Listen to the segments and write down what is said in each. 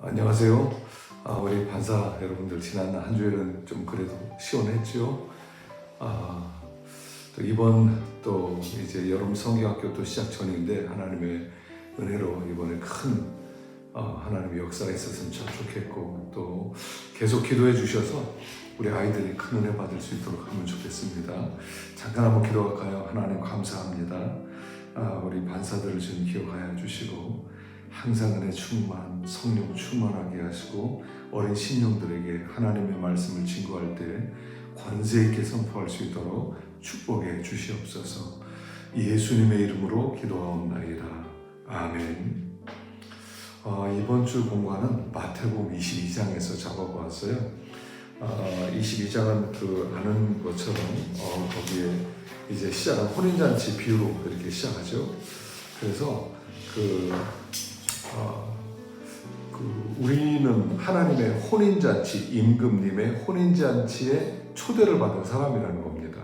안녕하세요. 우리 반사 여러분들 지난 한 주일은 좀 그래도 시원했죠. 또 이번 또 이제 여름 성경학교 또 시작 전인데 하나님의 은혜로 이번에 큰 하나님의 역사가 있었으면 참 좋겠고 또 계속 기도해 주셔서 우리 아이들이 큰 은혜 받을 수 있도록 하면 좋겠습니다. 잠깐 한번 기도할까요? 하나님 감사합니다. 우리 반사들을 좀 기억하여 주시고 항상 은혜 충만, 성령 충만하게 하시고 어린 신령들에게 하나님의 말씀을 증거할 때 권세 있게 선포할 수 있도록 축복해 주시옵소서. 예수님의 이름으로 기도하옵나이다. 아멘. 이번 주 공부하는 마태복음 22장에서 잡아보았어요. 22장은 아는 것처럼 거기에 이제 시작은 혼인잔치 비유로 이렇게 시작하죠. 그래서 우리는 하나님의 혼인잔치, 임금님의 혼인잔치에 초대를 받은 사람이라는 겁니다.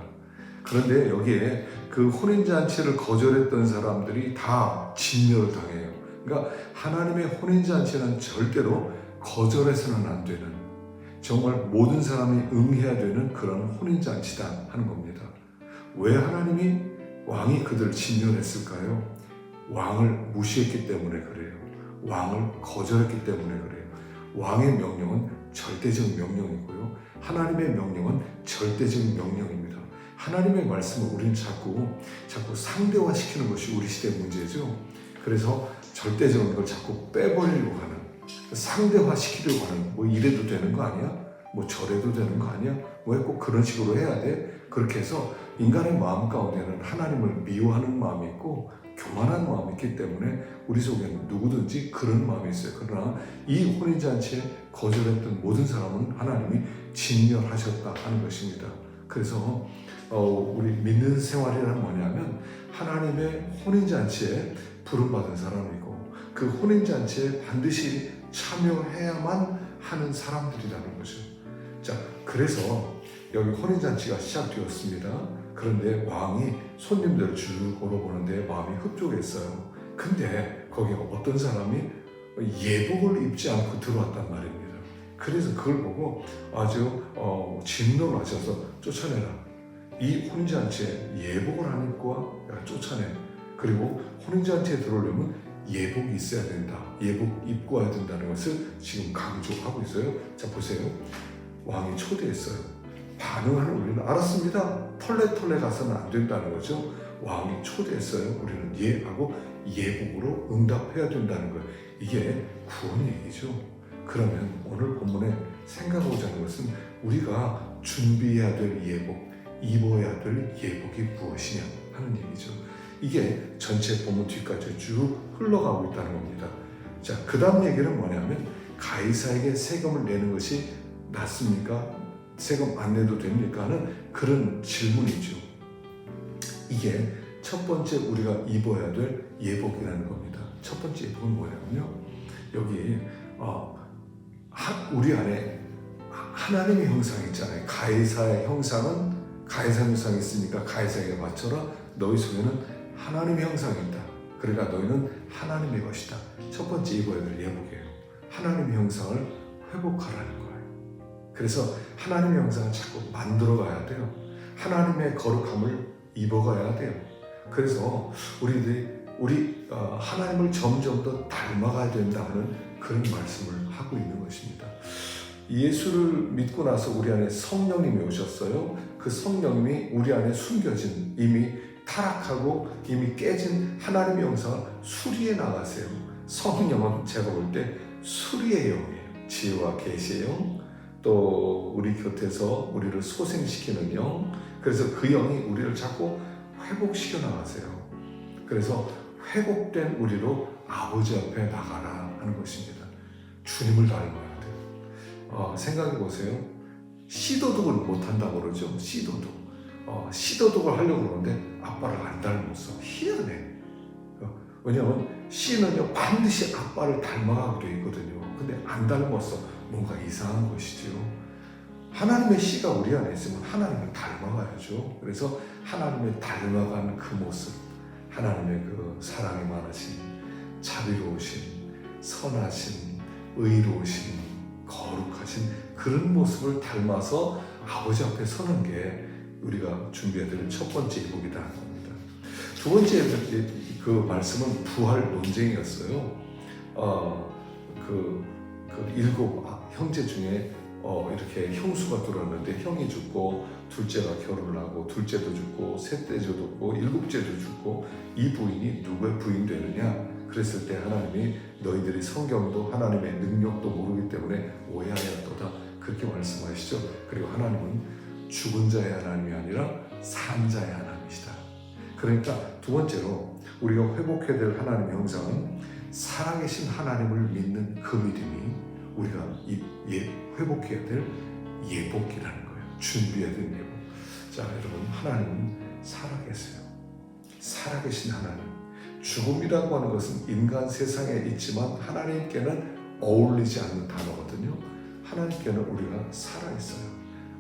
그런데 여기에 그 혼인잔치를 거절했던 사람들이 다 진멸을 당해요. 그러니까 하나님의 혼인잔치는 절대로 거절해서는 안 되는, 정말 모든 사람이 응해야 되는 그런 혼인잔치다 하는 겁니다. 왜 하나님이 왕이 그들을 진멸했을까요? 왕을 무시했기 때문에 그래요. 왕을 거절했기 때문에 그래요. 왕의 명령은 절대적 명령이고요. 하나님의 명령은 절대적 명령입니다. 하나님의 말씀을 우리는 자꾸 상대화시키는 것이 우리 시대의 문제죠. 그래서 절대적인 걸 자꾸 빼버리려고 하는, 상대화시키려고 하는, 뭐 이래도 되는 거 아니야? 뭐 저래도 되는 거 아니야? 왜 꼭 그런 식으로 해야 돼? 그렇게 해서 인간의 마음 가운데는 하나님을 미워하는 마음이 있고 교만한 마음이 있기 때문에 우리 속에는 누구든지 그런 마음이 있어요. 그러나 이 혼인잔치에 거절했던 모든 사람은 하나님이 진멸하셨다 하는 것입니다. 그래서 우리 믿는 생활이란 뭐냐면 하나님의 혼인잔치에 부름받은 사람이고 그 혼인잔치에 반드시 참여해야만 하는 사람들이라는 거죠. 자, 그래서 여기 혼인잔치가 시작되었습니다. 그런데 왕이 손님들을 쭉 걸어보는데 마음이 흡족했어요. 근데 거기에 어떤 사람이 예복을 입지 않고 들어왔단 말입니다. 그래서 그걸 보고 아주 진노하셔서 쫓아내라. 이 혼인잔치에 예복을 안 입고 쫓아내. 그리고 혼인잔치에 들어오려면 예복이 있어야 된다. 예복 입고 와야 된다는 것을 지금 강조하고 있어요. 자, 보세요. 왕이 초대했어요. 반응하는 우리는 알았습니다. 털레 가서는 안 된다는 거죠. 왕이 초대했어요. 우리는 예 하고 예복으로 응답해야 된다는 거예요. 이게 구원 얘기죠. 그러면 오늘 본문에 생각하고자 하는 것은 우리가 준비해야 될 예복, 입어야 될 예복이 무엇이냐 하는 얘기죠. 이게 전체 본문 뒤까지 쭉 흘러가고 있다는 겁니다. 자, 그 다음 얘기는 뭐냐면 가이사에게 세금을 내는 것이 낫습니까? 세금 안 내도 됩니까? 하는 그런 질문이죠. 이게 첫 번째 우리가 입어야 될 예복이라는 겁니다. 첫 번째 예복은 뭐냐면요. 여기 우리 안에 하나님의 형상이 있잖아요. 가이사의 형상은 가이사 형상이 있으니까 가이사에게 맞춰라. 너희 속에는 하나님의 형상이 있다. 그러니까 너희는 하나님의 것이다. 첫 번째 입어야 될 예복이에요. 하나님의 형상을 회복하라는 거예요. 그래서 하나님의 형상을 자꾸 만들어 가야 돼요. 하나님의 거룩함을 입어가야 돼요. 그래서 우리 하나님을 점점 더 닮아가야 된다는 그런 말씀을 하고 있는 것입니다. 예수를 믿고 나서 우리 안에 성령님이 오셨어요. 그 성령님이 우리 안에 숨겨진 이미 타락하고 이미 깨진 하나님의 형상을 수리해 나가세요. 성령은 제가 볼 때 수리의 영이에요. 지혜와 계시의 영, 또 우리 곁에서 우리를 소생시키는 영, 그래서 그 영이 우리를 자꾸 회복시켜 나가세요. 그래서 회복된 우리로 아버지 앞에 나가라 하는 것입니다. 주님을 닮아야 돼요. 생각해 보세요. 씨도둑을 못한다고 그러죠. 씨도둑을 하려고 그러는데 아빠를 안 닮았어. 희한해. 왜냐하면 씨는요 반드시 아빠를 닮아가게 되어 있거든요. 근데 안 닮았어. 뭔가 이상한 것이죠. 하나님의 씨가 우리 안에 있으면 하나님을 닮아가야죠. 그래서 하나님의 닮아간 그 모습, 하나님의 그 사랑이 많으신, 자비로우신, 선하신, 의로우신 거룩하신 그런 모습을 닮아서 아버지 앞에 서는 게 우리가 준비해야 될 첫 번째 예복이다 하는 겁니다. 두 번째 그 말씀은 부활 논쟁이었어요. 그 일곱 형제 중에 이렇게 형수가 들어왔는데 형이 죽고 둘째가 결혼을 하고 둘째도 죽고 셋째도 죽고 일곱째도 죽고 이 부인이 누구의 부인 되느냐? 그랬을 때 하나님이 너희들이 성경도 하나님의 능력도 모르기 때문에 오해하였도다 그렇게 말씀하시죠. 그리고 하나님은 죽은 자의 하나님이 아니라 산 자의 하나님이시다. 그러니까 두 번째로 우리가 회복해야 될 하나님의 형상은 살아계신 하나님을 믿는 그 믿음이 우리가 회복해야 될 예복이라는 거예요. 준비해야 될 예복. 자, 여러분, 하나님은 살아계세요. 살아계신 하나님. 죽음이라고 하는 것은 인간 세상에 있지만 하나님께는 어울리지 않는 단어거든요. 하나님께는 우리가 살아있어요.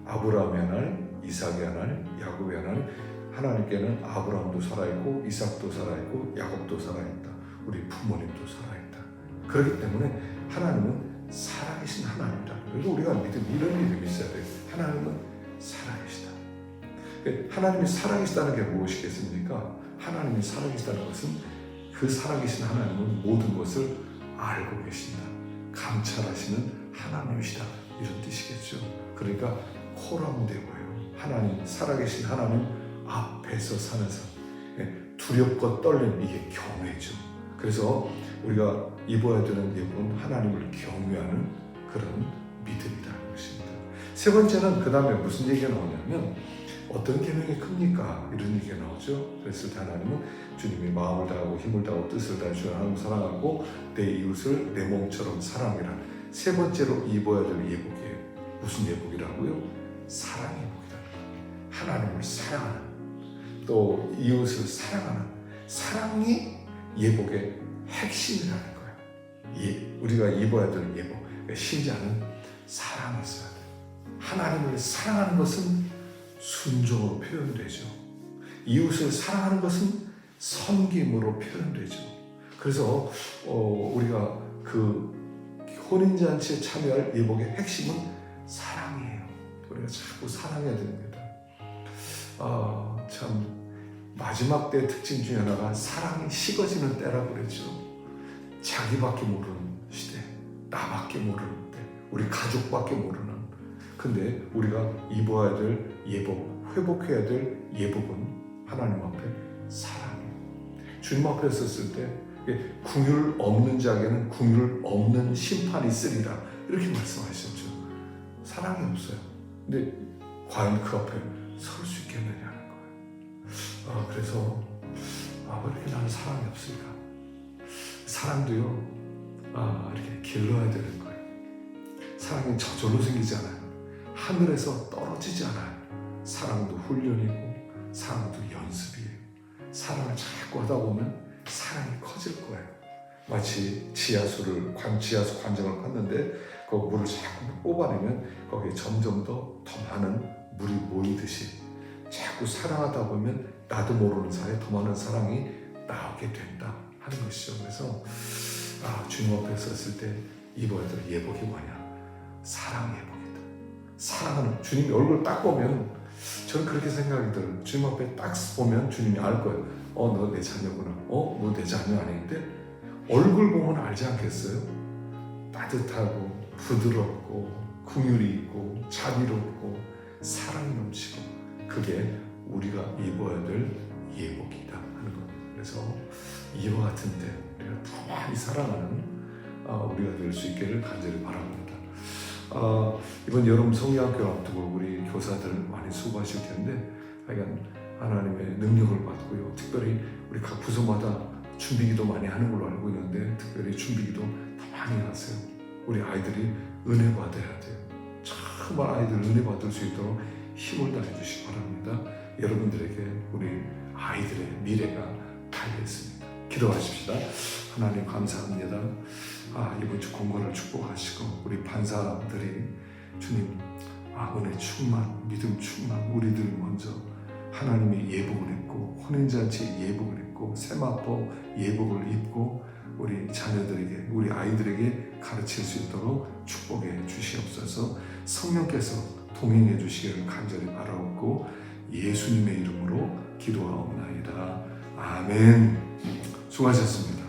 아브라함의 하나님, 이삭의 하나님, 야곱의 하나님. 하나님께는 아브라함도 살아있고 이삭도 살아있고 야곱도 살아있다. 우리 부모님도 살아있다. 그렇기 때문에 하나님은 살아계신 하나님이다. 그래서 우리가 이런 믿음이 있어야 돼요. 하나님은 살아계시다. 하나님이 살아계시다는 게 무엇이겠습니까? 하나님이 살아계시다는 것은 그 살아계신 하나님은 모든 것을 알고 계신다. 감찰하시는 하나님이시다. 이런 뜻이겠죠. 그러니까 코람데오예요. 하나님, 살아계신 하나님 앞에서 사는 사람. 두렵고 떨림, 이게 경외죠. 그래서 우리가 입어야 되는 예복은 하나님을 경외하는 그런 믿음이라는 것입니다. 세 번째는 그 다음에 무슨 얘기가 나오냐면 어떤 계명이 큽니까? 이런 얘기가 나오죠. 그랬을 때 하나님은 주님이 마음을 다하고 힘을 다하고 뜻을 다해 주여 하나님을 사랑하고 내 이웃을 내 몸처럼 사랑이라. 세 번째로 입어야 될 예복이에요. 무슨 예복이라고요? 사랑 예복이라는 거예요. 하나님을 사랑하는, 또 이웃을 사랑하는 사랑이 예복의 핵심이라는 거예요. 우리가 입어야 될 예복. 그러니까 신자는 사랑이 있어야 돼요. 하나님을 사랑하는 것은 순종으로 표현되죠. 이웃을 사랑하는 것은 섬김으로 표현되죠. 그래서 우리가 그 혼인잔치에 참여할 예복의 핵심은 사랑이에요. 우리가 자꾸 사랑해야 됩니다. 참 마지막 때의 특징 중에 하나가 사랑이 식어지는 때라고 그랬죠. 자기밖에 모르는 시대, 나밖에 모르는 때, 우리 가족밖에 모르는. 근데 우리가 입어야 될 예복, 회복해야 될 예복은 하나님 앞에 사랑이에요. 주님 앞에 섰을 때 긍휼 없는 자에게는 긍휼 없는 심판이 있으리라 이렇게 말씀하셨죠. 사랑이 없어요. 근데 과연 그 앞에 설 수 있겠느냐는 거예요. 그래서 왜 이렇게 나는 사랑이 없을까? 사랑도요, 이렇게 길러야 되는 거예요. 사랑은 저절로 생기지 않아요. 하늘에서 떨어지지 않아요. 사랑도 훈련이고 사랑도 연습이에요. 사랑을 자꾸 하다 보면 사랑이 커질 거예요. 마치 지하수 관정을 팠는데 그 물을 자꾸 뽑아내면 거기에 점점 더 많은 물이 모이듯이 자꾸 사랑하다 보면 나도 모르는 사이에 더 많은 사랑이 나오게 된다 하는 것이죠. 그래서 주님 앞에 섰을 때 입어야 될 예복이 뭐냐? 사랑 예복이다. 사랑하는 주님이 얼굴 딱 보면 저는 그렇게 생각이 들어요. 주님 앞에 딱 보면 주님이 알 거예요. 너 내 자녀구나. 너 내 자녀 아닌데? 얼굴 보면 알지 않겠어요? 따뜻하고 부드럽고 긍휼이 있고 자비롭고 사랑이 넘치고 그게 우리가 입어야 될 예복이다 하는 겁니다. 그래서 이와 같은 때 우리가 더 많이 사랑하는 우리가 될 수 있기를 간절히 바랍니다. 이번 여름 성리학교 앞두고 우리 교사들 많이 수고하실 텐데 하여간 하나님의 능력을 받고요. 특별히 우리 각 부서마다 준비기도 많이 하는 걸로 알고 있는데 특별히 준비기도 더 많이 하세요. 우리 아이들이 은혜 받아야 돼요. 정말 아이들 은혜 받을 수 있도록 힘을 다해 주시기 바랍니다. 여러분들에게 우리 아이들의 미래가 달려있습니다. 기도하십시다. 하나님 감사합니다. 이번 주 공부를 축복하시고 우리 판사들이 주님 은혜 충만, 믿음 충만 우리들 먼저 하나님의 예복을 입고 혼인잔치 예복을 입고 세마포 예복을 입고 우리 자녀들에게, 우리 아이들에게 가르칠 수 있도록 축복해 주시옵소서. 성령께서 동행해 주시기를 간절히 바라옵고 예수님의 이름으로 기도하옵나이다. 아멘. 수고하셨습니다.